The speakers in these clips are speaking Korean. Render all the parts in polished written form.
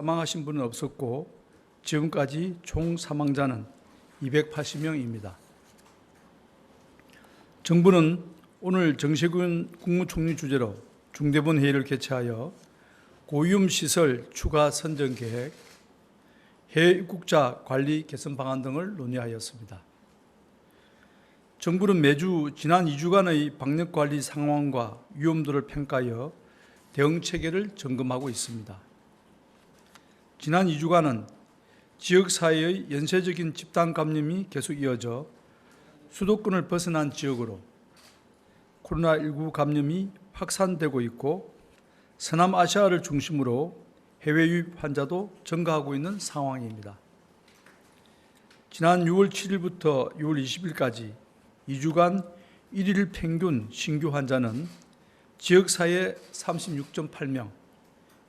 사망하신 분은 없었고 지금까지 총 사망자는 280명입니다. 정부는 오늘 정세균 국무총리 주재로 중대본 회의를 개최하여 고위험 시설 추가 선정 계획, 해외 입국자 관리 개선 방안 등을 논의하였습니다. 정부는 매주 지난 2주간의 방역 관리 상황과 위험도를 평가하여 대응 체계를 점검하고 있습니다. 지난 2주간은 지역사회의 연쇄적인 집단 감염이 계속 이어져 수도권을 벗어난 지역으로 코로나19 감염이 확산되고 있고 서남아시아를 중심으로 해외 유입 환자도 증가하고 있는 상황입니다. 지난 6월 7일부터 6월 20일까지 2주간 1일 평균 신규 환자는 지역사회 36.8명,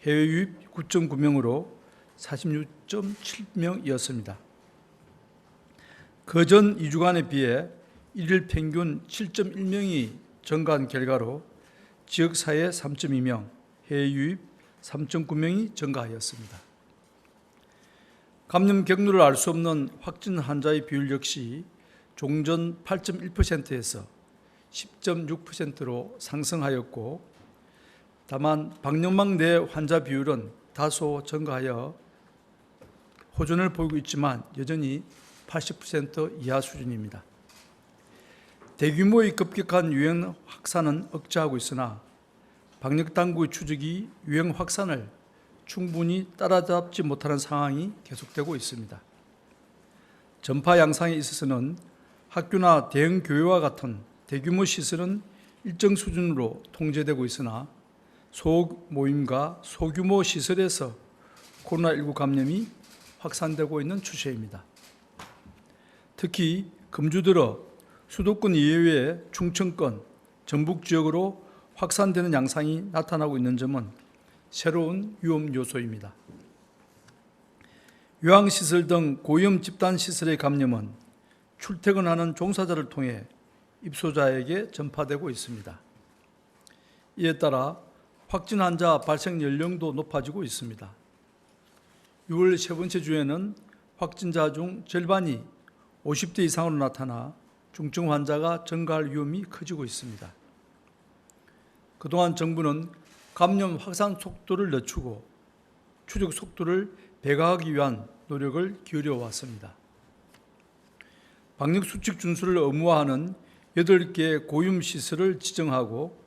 해외 유입 9.9명으로 46.7명이었습니다. 그전 2주간에 비해 1일 평균 7.1명이 증가한 결과로 지역사회 3.2명, 해외 유입 3.9명이 증가하였습니다. 감염 경로를 알 수 없는 확진 환자의 비율 역시 종전 8.1%에서 10.6%로 상승하였고, 다만 방역망 내 환자 비율은 다소 증가하여 호전을 보이고 있지만 여전히 80% 이하 수준입니다. 대규모의 급격한 유행 확산은 억제하고 있으나 방역당국의 추적이 유행 확산을 충분히 따라잡지 못하는 상황이 계속되고 있습니다. 전파 양상에 있어서는 학교나 대형 교회와 같은 대규모 시설은 일정 수준으로 통제되고 있으나 소모임과 소규모 시설에서 코로나19 감염이 확산되고 있는 추세입니다. 특히 금주 들어 수도권 이외의 충청권, 전북 지역으로 확산되는 양상이 나타나고 있는 점은 새로운 위험 요소입니다. 요양시설 등 고위험 집단시설의 감염은 출퇴근하는 종사자를 통해 입소자에게 전파되고 있습니다. 이에 따라 확진 환자 발생 연령도 높아지고 있습니다. 6월 세 번째 주에는 확진자 중 절반이 50대 이상으로 나타나 중증 환자가 증가할 위험이 커지고 있습니다. 그동안 정부는 감염 확산 속도를 늦추고 추적 속도를 배가하기 위한 노력을 기울여 왔습니다. 방역수칙 준수를 의무화하는 8개의 고위험 시설을 지정하고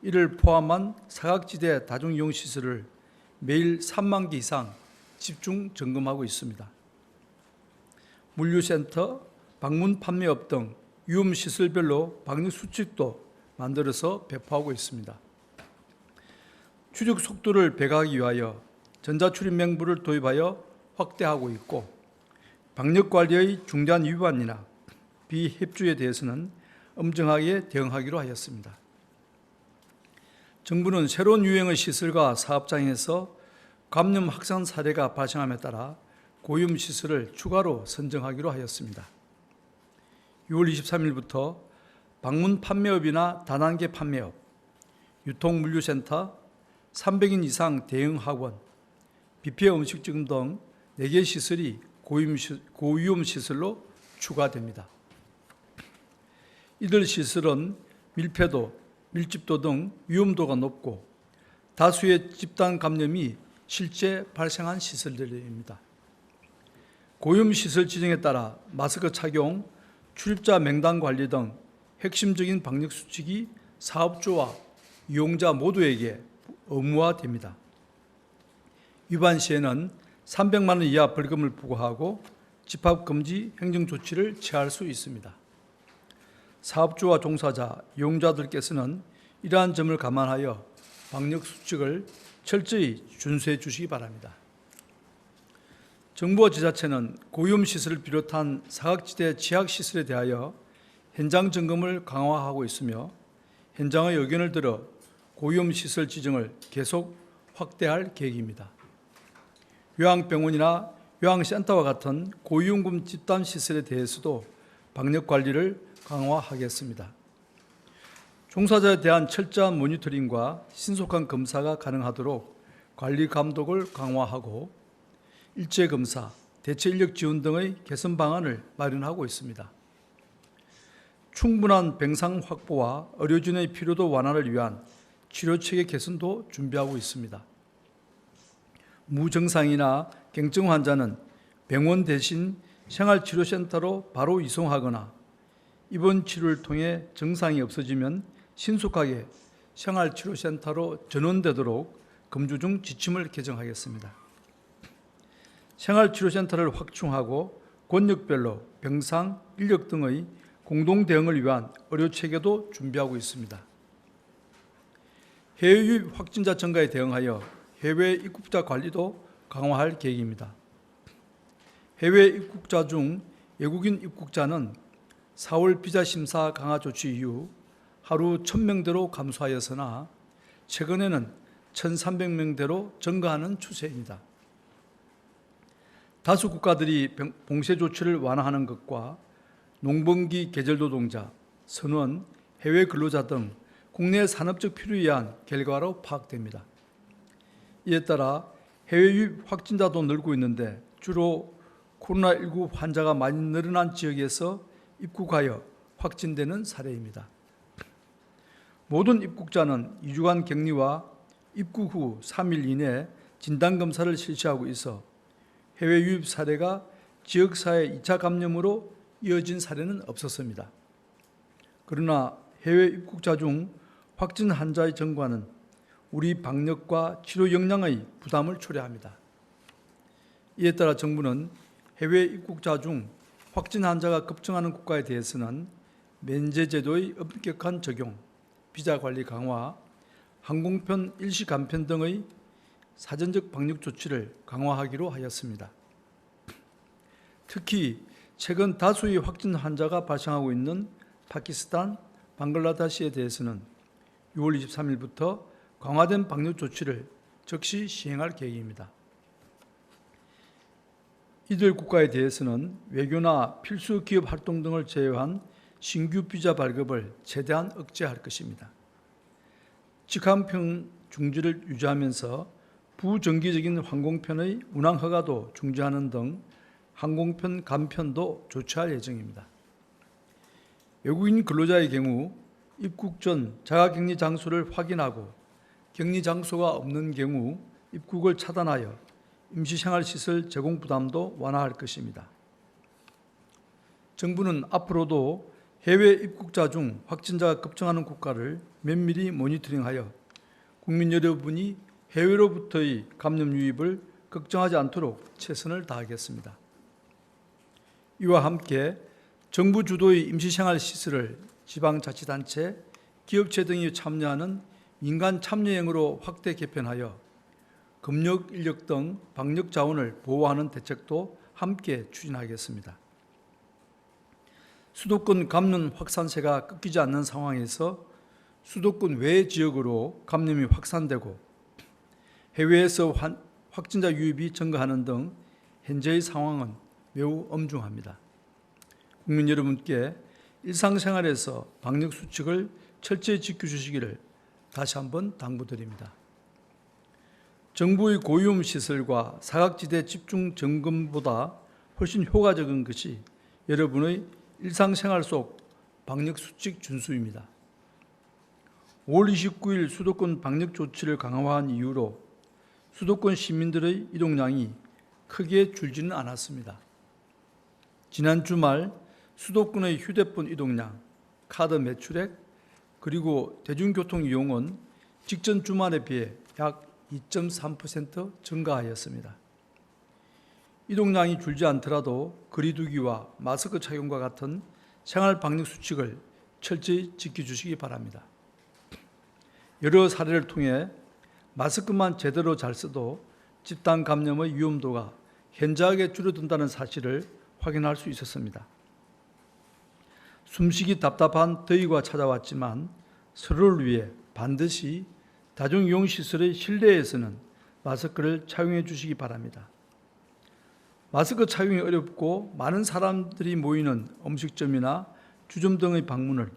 이를 포함한 사각지대 다중이용시설을 매일 3만 개 이상 집중 점검하고 있습니다. 물류센터, 방문 판매업 등 위험시설별로 방역수칙도 만들어서 배포하고 있습니다. 추적 속도를 배가하기 위하여 전자출입 명부를 도입하여 확대하고 있고, 방역관리의 중대한 위반이나 비협조에 대해서는 엄정하게 대응하기로 하였습니다. 정부는 새로운 유형의 시설과 사업장에서 감염 확산 사례가 발생함에 따라 고위험 시설을 추가로 선정하기로 하였습니다. 6월 23일부터 방문 판매업이나 다단계 판매업, 유통물류센터, 300인 이상 대형 학원, 뷔페 음식점 등 4개 시설이 고위험 시설로 추가됩니다. 이들 시설은 밀폐도, 밀집도 등 위험도가 높고 다수의 집단 감염이 실제 발생한 시설들입니다. 고위험 시설 지정에 따라 마스크 착용, 출입자 명단 관리 등 핵심적인 방역 수칙이 사업주와 이용자 모두에게 의무화됩니다. 위반 시에는 300만 원 이하 벌금을 부과하고 집합금지 행정조치를 취할 수 있습니다. 사업주와 종사자, 이용자들께서는 이러한 점을 감안하여 방역수칙을 철저히 준수해 주시기 바랍니다. 정부와 지자체는 고위험시설을 비롯한 사각지대 지하시설에 대하여 현장 점검을 강화하고 있으며 현장의 의견을 들어 고위험시설 지정을 계속 확대할 계획입니다. 요양병원이나 요양센터와 같은 고위험군 집단시설에 대해서도 방역관리를 강화하겠습니다. 종사자에 대한 철저한 모니터링과 신속한 검사가 가능하도록 관리 감독을 강화하고 일제 검사, 대체 인력 지원 등의 개선 방안을 마련하고 있습니다. 충분한 병상 확보와 의료진의 피로도 완화를 위한 치료 체계 개선도 준비하고 있습니다. 무증상이나 경증 환자는 병원 대신 생활치료센터로 바로 이송하거나 입원 치료를 통해 증상이 없어지면 신속하게 생활치료센터로 전원되도록 금주 중 지침을 개정하겠습니다. 생활치료센터를 확충하고 권역별로 병상, 인력 등의 공동 대응을 위한 의료체계도 준비하고 있습니다. 해외 유입 확진자 증가에 대응하여 해외 입국자 관리도 강화할 계획입니다. 해외 입국자 중 외국인 입국자는 4월 비자 심사 강화 조치 이후 하루 1,000명대로 감소하였으나 최근에는 1,300명대로 증가하는 추세입니다. 다수 국가들이 봉쇄 조치를 완화하는 것과 농번기 계절 노동자, 선원, 해외 근로자 등 국내 산업적 필요에 의한 결과로 파악됩니다. 이에 따라 해외 유입 확진자도 늘고 있는데 주로 코로나19 환자가 많이 늘어난 지역에서 입국하여 확진되는 사례입니다. 모든 입국자는 2주간 격리와 입국 후 3일 이내 진단검사를 실시하고 있어 해외 유입 사례가 지역사회 2차 감염으로 이어진 사례는 없었습니다. 그러나 해외 입국자 중 확진 환자의 증가는 우리 방역과 치료 역량의 부담을 초래합니다. 이에 따라 정부는 해외 입국자 중 확진 환자가 급증하는 국가에 대해서는 면제 제도의 엄격한 적용, 비자 관리 강화, 항공편 일시 감편 등의 사전적 방역 조치를 강화하기로 하였습니다. 특히 최근 다수의 확진 환자가 발생하고 있는 파키스탄, 방글라데시에 대해서는 6월 23일부터 강화된 방역 조치를 즉시 시행할 계획입니다. 이들 국가에 대해서는 외교나 필수 기업 활동 등을 제외한 신규 비자 발급을 최대한 억제할 것입니다. 직항편 중지를 유지하면서 부정기적인 항공편의 운항 허가도 중지하는 등 항공편 감편도 조치할 예정입니다. 외국인 근로자의 경우 입국 전 자가격리 장소를 확인하고 격리 장소가 없는 경우 입국을 차단하여 임시생활시설 제공 부담도 완화할 것입니다. 정부는 앞으로도 해외 입국자 중 확진자가 급증하는 국가를 면밀히 모니터링하여 국민 여러분이 해외로부터의 감염 유입을 걱정하지 않도록 최선을 다하겠습니다. 이와 함께 정부 주도의 임시생활시설을 지방자치단체, 기업체 등이 참여하는 민간 참여형으로 확대 개편하여 검역 인력 등 방역 자원을 보호하는 대책도 함께 추진하겠습니다. 수도권 감염 확산세가 끊기지 않는 상황에서 수도권 외 지역으로 감염이 확산되고 해외에서 확진자 유입이 증가하는 등 현재의 상황은 매우 엄중합니다. 국민 여러분께 일상생활에서 방역 수칙을 철저히 지켜주시기를 다시 한번 당부드립니다. 정부의 고위험 시설과 사각지대 집중 점검보다 훨씬 효과적인 것이 여러분의 일상생활 속 방역 수칙 준수입니다. 5월 29일 수도권 방역 조치를 강화한 이후로 수도권 시민들의 이동량이 크게 줄지는 않았습니다. 지난 주말 수도권의 휴대폰 이동량, 카드 매출액, 그리고 대중교통 이용은 직전 주말에 비해 약 2.3% 증가하였습니다. 이동량이 줄지 않더라도 거리두기와 마스크 착용과 같은 생활 방역 수칙을 철저히 지켜주시기 바랍니다. 여러 사례를 통해 마스크만 제대로 잘 써도 집단 감염의 위험도가 현저하게 줄어든다는 사실을 확인할 수 있었습니다. 숨쉬기 답답한 더위가 찾아왔지만 서로를 위해 반드시 다중이용시설의 실내에서는 마스크를 착용해 주시기 바랍니다. 마스크 착용이 어렵고 많은 사람들이 모이는 음식점이나 주점 등의 방문을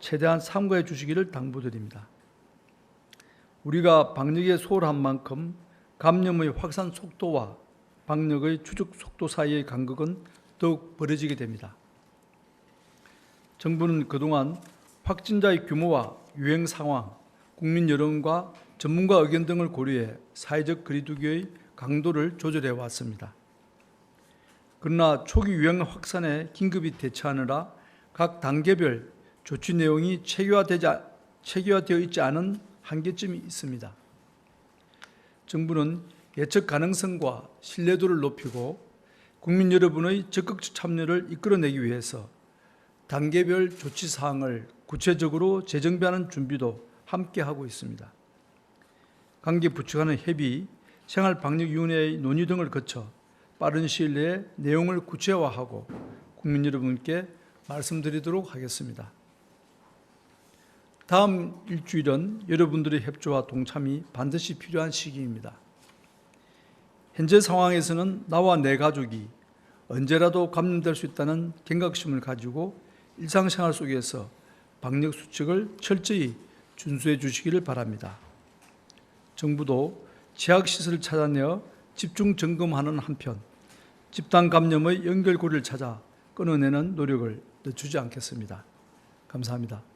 최대한 삼가해 주시기를 당부드립니다. 우리가 방역에 소홀한 만큼 감염의 확산 속도와 방역의 추적 속도 사이의 간극은 더욱 벌어지게 됩니다. 정부는 그동안 확진자의 규모와 유행 상황, 국민 여론과 전문가 의견 등을 고려해 사회적 거리두기의 강도를 조절해 왔습니다. 그러나 초기 유행 확산에 긴급히 대처하느라 각 단계별 조치 내용이 체계화되어 있지 않은 한계점이 있습니다. 정부는 예측 가능성과 신뢰도를 높이고 국민 여러분의 적극적 참여를 이끌어내기 위해서 단계별 조치 사항을 구체적으로 재정비하는 준비도 함께 하고 있습니다. 관계 부처 간의 협의, 생활방역위원회의 논의 등을 거쳐 빠른 시일 내에 내용을 구체화하고 국민 여러분께 말씀드리도록 하겠습니다. 다음 일주일은 여러분들의 협조와 동참이 반드시 필요한 시기입니다. 현재 상황에서는 나와 내 가족이 언제라도 감염될 수 있다는 경각심을 가지고 일상생활 속에서 방역수칙을 철저히 준수해 주시기를 바랍니다. 정부도 취약시설을 찾아내어 집중 점검하는 한편 집단 감염의 연결고리를 찾아 끊어내는 노력을 늦추지 않겠습니다. 감사합니다.